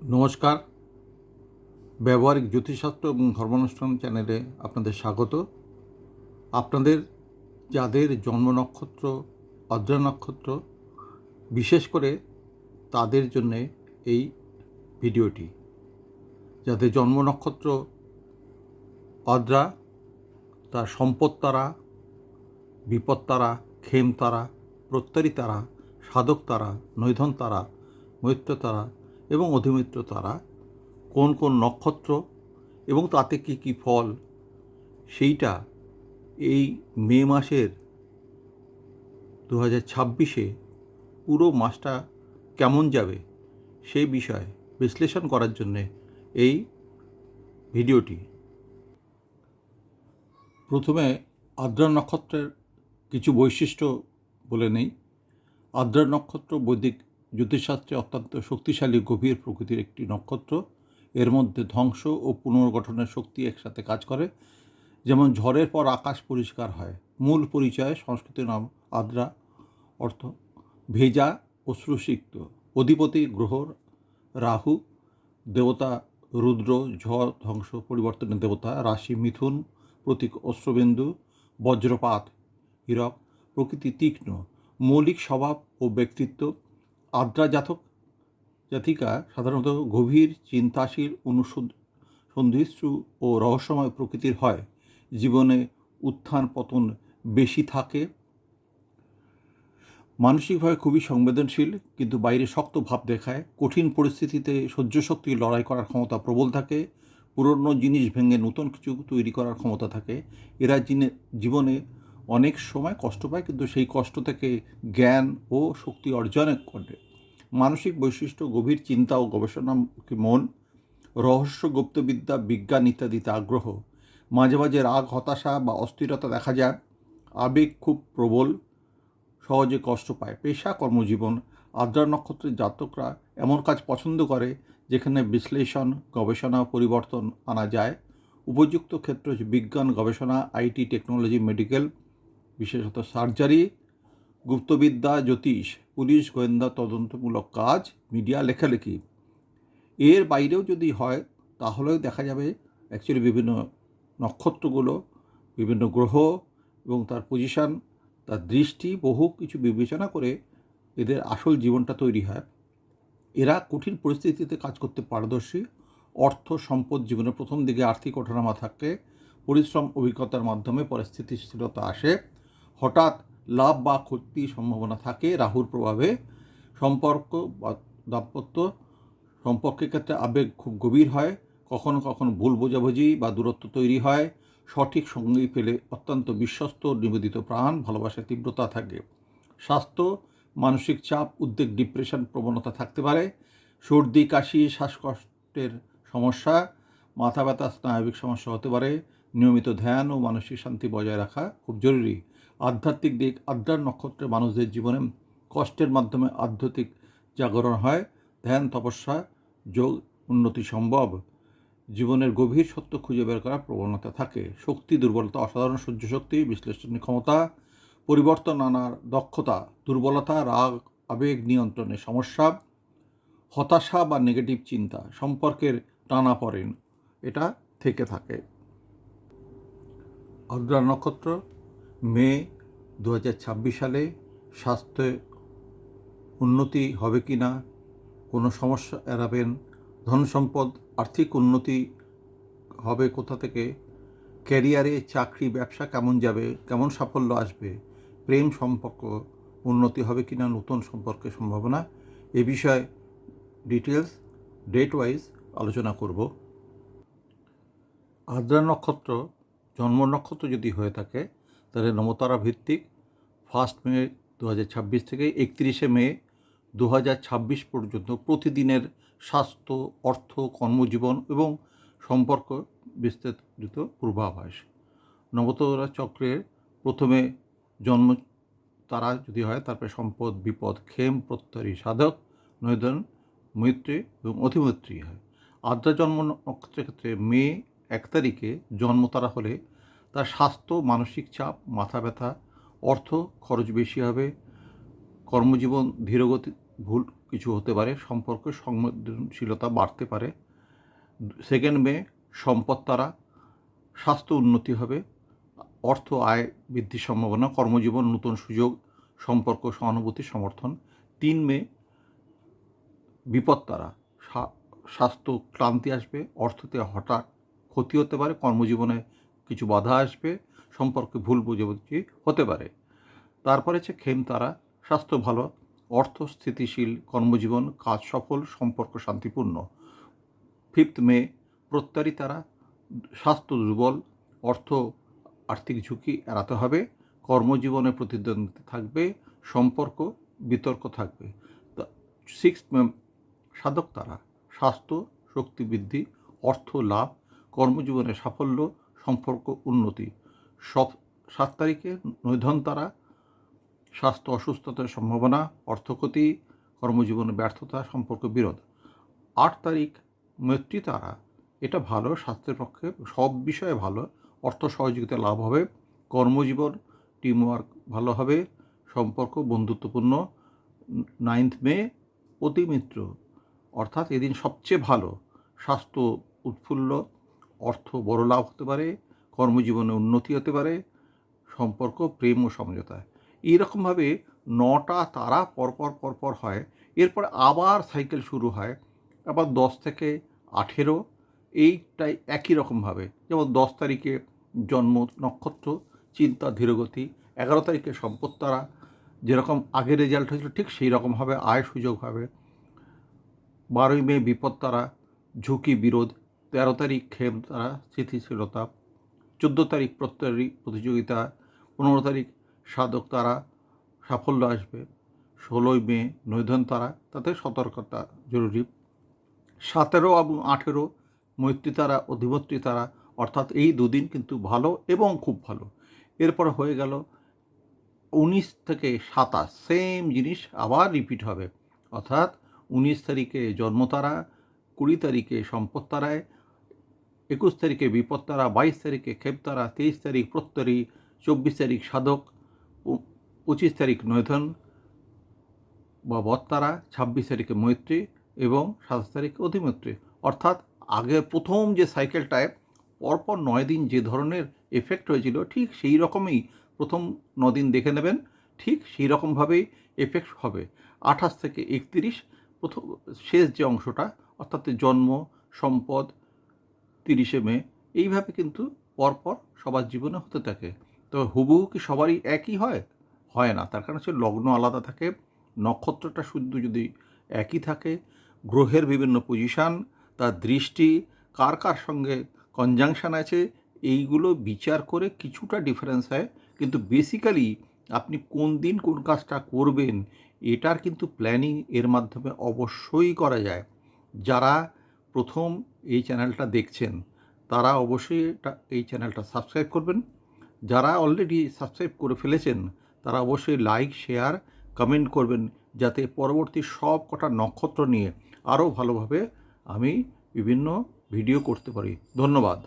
নমস্কার। ব্যবহারিক জ্যোতিষশাস্ত্র এবং ধর্মানুষ্ঠান চ্যানেলে আপনাদের স্বাগত। আপনাদের যাদের জন্ম নক্ষত্র আদ্রা নক্ষত্র, বিশেষ করে তাদের জন্যে এই ভিডিওটি। যাদের জন্ম নক্ষত্র আদ্রা, তার সম্পদ তারা, বিপদ তারা, খেম তারা, প্রত্যয়ী তারা, সাধক তারা, নৈধন তারা, মৈত্র তারা এবং অধিমিত্র তারা কোন কোন নক্ষত্র এবং তাতে কী কী ফল, সেইটা এই মে মাসের 2026-এ পুরো মাসটা কেমন যাবে সেই বিষয়ে বিশ্লেষণ করার জন্যে এই ভিডিওটি। প্রথমে আদ্রা নক্ষত্রের কিছু বৈশিষ্ট্য বলে নেই। আদ্রা নক্ষত্র বৈদিক জ্যোতিষশাস্ত্রে অত্যন্ত শক্তিশালী গভীর প্রকৃতির একটি নক্ষত্র। এর মধ্যে ধ্বংস ও পুনর্গঠনের শক্তি একসাথে কাজ করে। যেমন ঝড়ের পর আকাশ পরিষ্কার হয়। মূল পরিচয় সংস্কৃত নাম আদ্রা, অর্থ ভেজা অশ্রুসিক্ত। অধিপতি গ্রহ রাহু, দেবতা রুদ্র, ঝড় ধ্বংস পরিবর্তনের দেবতা। রাশি মিথুন, প্রতীক অশ্রবিন্দু। বজ্রপাত হীরক, প্রকৃতি তীক্ষ্ণ। মৌলিক স্বভাব ও ব্যক্তিত্ব। আদ্রা জাতক জাতিকা সাধারণত গভীর, চিন্তাশীল, অনুসন্ধিৎসু ও রহস্যময় প্রকৃতির হয়। জীবনে উত্থান পতন বেশি থাকে। মানসিকভাবে খুবই সংবেদনশীল, কিন্তু বাইরে শক্ত ভাব দেখায়। কঠিন পরিস্থিতিতে সহ্যশক্তি, লড়াই করার ক্ষমতা প্রবল থাকে। পুরনো জিনিস ভেঙে নতুন কিছু তৈরি করার ক্ষমতা থাকে। এরা জীবনে অনেক সময় কষ্ট পায়, কিন্তু সেই কষ্ট থেকে জ্ঞান ও শক্তি অর্জন করে। মানসিক বৈশিষ্ট্য: গভীর চিন্তা ও গবেষণামুখী মন, রহস্য, গুপ্তবিদ্যা, বিজ্ঞান ইত্যাদিতে আগ্রহ। মাঝে মাঝে রাগ, হতাশা বা অস্থিরতা দেখা যায়। আবেগ খুব প্রবল, সহজে কষ্ট পায়। পেশা, কর্মজীবন: আদ্রা নক্ষত্রের জাতকরা এমন কাজ পছন্দ করে যেখানে বিশ্লেষণ, গবেষণা, পরিবর্তন আনা যায়। উপযুক্ত ক্ষেত্র হচ্ছে বিজ্ঞান, গবেষণা, আইটি, টেকনোলজি, মেডিকেল, বিশেষত সার্জারি, গুপ্তবিদ্যা, জ্যোতিষ, পুলিশ, গোয়েন্দা, তদন্তমূলক কাজ, মিডিয়া, লেখালেখি। এর বাইরেও যদি হয় তাহলেও দেখা যাবে অ্যাকচুয়ালি বিভিন্ন নক্ষত্রগুলো, বিভিন্ন গ্রহ এবং তার পজিশান, তার দৃষ্টি, বহু কিছু বিবেচনা করে এদের আসল জীবনটা তৈরি হয়। এরা কঠিন পরিস্থিতিতে কাজ করতে পারদর্শী। অর্থ সম্পদ: জীবনের প্রথম দিকে আর্থিক ওঠানামা থাকে। পরিশ্রম, অভিজ্ঞতার মাধ্যমে পরে স্থিতিশীলতা আসে। হঠাৎ লাভ বা ক্ষতির সম্ভাবনা থাকে রাহুর প্রভাবে। সম্পর্ক বা দাম্পত্য সম্পর্কের ক্ষেত্রে আবেগ খুব গভীর হয়। কখনো কখনো ভুল বোঝাবুঝি বা দূরত্ব তৈরি হয়। সঠিক সঙ্গী পেলে অত্যন্ত বিশ্বস্ত, নিবেদিত প্রাণ, ভালোবাসার তীব্রতা থাকে। স্বাস্থ্য: মানসিক চাপ, উদ্বেগ, ডিপ্রেশন প্রবণতা থাকতে পারে। সর্দি, কাশি, শ্বাসকষ্টের সমস্যা, মাথা ব্যথা, স্নায়বিক সমস্যা হতে পারে। নিয়মিত ধ্যান ও মানসিক শান্তি বজায় রাখা খুব জরুরি। আধ্যাত্মিক দিক: আদ্রার নক্ষত্রের মানুষদের জীবনে কষ্টের মাধ্যমে আধ্যাত্মিক জাগরণ হয়। ধ্যান, তপস্যা, যোগ উন্নতি সম্ভব। জীবনের গভীর সত্য খুঁজে বের করার প্রবণতা থাকে। শক্তি, দুর্বলতা: অসাধারণ সহ্য শক্তি, বিশ্লেষণী ক্ষমতা, পরিবর্তন আনার দক্ষতা। দুর্বলতা: রাগ, আবেগ নিয়ন্ত্রণের সমস্যা, হতাশা বা নেগেটিভ চিন্তা, সম্পর্কের টানাপোড়েন এটা থেকে থাকে। আদ্রা নক্ষত্র মে 2026 সালে স্বাস্থ্যে উন্নতি হবে কি না, কোনো সমস্যা এড়াবেন, ধন সম্পদ, আর্থিক উন্নতি হবে কোথা থেকে, ক্যারিয়ারে, চাকরি, ব্যবসা কেমন যাবে, কেমন সাফল্য আসবে, প্রেম সম্পর্ক উন্নতি হবে কি না, নতুন সম্পর্কের সম্ভাবনা, এ বিষয়ে ডিটেলস ডেট ওয়াইজ আলোচনা করব। আদ্রা নক্ষত্র জন্ম নক্ষত্র যদি হয়ে থাকে তাহলে নমতারা ভিত্তিক 1 মে 2026 থেকে 31 মে 2026 পর্যন্ত প্রতিদিনের স্বাস্থ্য, অর্থ, কর্মজীবন এবং সম্পর্ক বিস্তারিত পূর্বাভাস। নবতারা চক্রের প্রথমে জন্ম তারা যদি হয়, তারপরে সম্পদ, বিপদ, খেম, প্রত্যয়ী, সাধক, নৈদন, মৈত্রী এবং অধিমৈত্রী হয়। আদ্রা জন্ম নক্ষত্রের ক্ষেত্রে মে 1 তারিখে জন্ম তারা হলে তার স্বাস্থ্য, মানসিক চাপ, মাথা ব্যথা, অর্থ খরচ বেশি হবে, কর্মজীবন ধীরগতি, ভুল কিছু হতে পারে, সম্পর্কে সংবেদনশীলতা বাড়তে পারে। 2 মে সম্পদ তারা, স্বাস্থ্য উন্নতি হবে, অর্থ আয় বৃদ্ধির সম্ভাবনা, কর্মজীবন নতুন সুযোগ, সম্পর্ক সহানুভূতি সমর্থন। 3 মে বিপদ তারা, স্বাস্থ্য ক্লান্তি আসবে, অর্থতে হঠাৎ ক্ষতি হতে পারে, কর্মজীবনে কিছু বাধা আসবে, সম্পর্কে ভুল বুঝাবুঝি হতে পারে। তারপরে হচ্ছে খেম তারা, স্বাস্থ্য ভালো, অর্থ স্থিতিশীল, কর্মজীবন কাজ সফল, সম্পর্ক শান্তিপূর্ণ। 5 মে প্রত্যারী তারা, স্বাস্থ্য দুর্বল, অর্থ আর্থিক ঝুঁকি এড়াতে হবে, কর্মজীবনে প্রতিদ্বন্দ্বিতা থাকবে, সম্পর্ক বিতর্ক থাকবে। 6 মে সাধক তারা, স্বাস্থ্য শক্তি বৃদ্ধি, অর্থ লাভ, কর্মজীবনে সাফল্য, সম্পর্ক উন্নতি। 7 তারিখে নৈধন তারা, স্বাস্থ্য অসুস্থতার সম্ভাবনা, অর্থক্ষতি, কর্মজীবনে ব্যর্থতা, সম্পর্ক বিরোধ। 8 তারিখ মৈত্রী তারা, এটা ভালো, স্বাস্থ্যের পক্ষে সব বিষয়ে ভালো, অর্থ সহযোগিতা লাভ হবে, কর্মজীবন টিমওয়ার্ক ভালো হবে, সম্পর্ক বন্ধুত্বপূর্ণ। 9 মে অতিমিত্র, অর্থাৎ এদিন সবচেয়ে ভালো, স্বাস্থ্য উৎফুল্ল, অর্থ বড় লাভ হতে পারে, কর্মজীবনে উন্নতি হতে পারে, সম্পর্ক প্রেম ও সমঝোতা। এইরকমভাবে 9টা তারা পরপর হয়। এরপর আবার সাইকেল শুরু হয়, আবার 10 থেকে 18, এইটাই একই রকমভাবে। যেমন 10 তারিখে জন্ম নক্ষত্র, চিন্তা ধীরগতি। 11 তারিখে সম্পদ তারা, যেরকম আগের রেজাল্ট হয়েছিল ঠিক সেই রকমভাবে আয় সুযোগ হবে। 12 মে বিপদ তারা, ঝুঁকি বিরোধ। 13 তারিখ খেম তারা, স্থিতিশীলতা। 14 তারিখ প্রত্যয়ী প্রতিযোগিতা। 15 তারিখ সাধক তারা, সাফল্য আসবে। 16 মে নৈধন তারা, তাতে সতর্কতা জরুরি। 17 এবং 18 মৈত্রী তারা, অধিপত্রী তারা, অর্থাৎ এই দুদিন কিন্তু ভালো এবং খুব ভালো। এরপর হয়ে গেল 19 থেকে 27, সেম জিনিস আবার রিপিট হবে, অর্থাৎ 19 তারিখে জন্মতারা, 20 তারিখে সম্পদ তারায়, 21 তারিখে বিপদ তারা, 22 তারিখে খেপ তারা, 23 তারিখ প্রত্যয়ী, 24 তারিখ সাধক, 25 তারিখ নৈধন বা বত্তারা, 26 তারিখে মৈত্রী এবং 27 তারিখে অধিমৈত্রী। অর্থাৎ আগে প্রথম যে সাইকেলটায় পরপর 9 দিন যে ধরনের এফেক্ট হয়েছিল ঠিক সেই রকমই প্রথম 9 দিন দেখে নেবেন, ঠিক সেই রকমভাবেই এফেক্ট হবে। 28 থেকে 31 প্রথম শেষ যে অংশটা, অর্থাৎ জন্ম সম্পদ 30 মে, এইভাবে কিন্তু পরপর সবার জীবনে হতে থাকে। তবে হুবহু কি সবারই একই হয়? হয় না। তার কারণ হচ্ছে লগ্ন আলাদা থাকে, নক্ষত্রটা শুদ্ধ যদি একই থাকে, গ্রহের বিভিন্ন পজিশান, তার দৃষ্টি, কার কার সঙ্গে কনজাংশন আছে, এইগুলো বিচার করে কিছুটা ডিফারেন্স হয়। কিন্তু বেসিক্যালি আপনি কোন দিন কোন কাজটা করবেন এটার কিন্তু প্ল্যানিং এর মাধ্যমে অবশ্যই করা যায়। যারা প্রথম এই চ্যানেলটা দেখছেন তারা অবশ্যই এই চ্যানেলটা সাবস্ক্রাইব করবেন। যারা অলরেডি সাবস্ক্রাইব করে ফেলেছেন তারা অবশ্যই লাইক শেয়ার কমেন্ট করবেন, যাতে পরবর্তী সব কটা নক্ষত্র নিয়ে আরও ভালোভাবে আমি বিভিন্ন ভিডিও করতে পারি। ধন্যবাদ।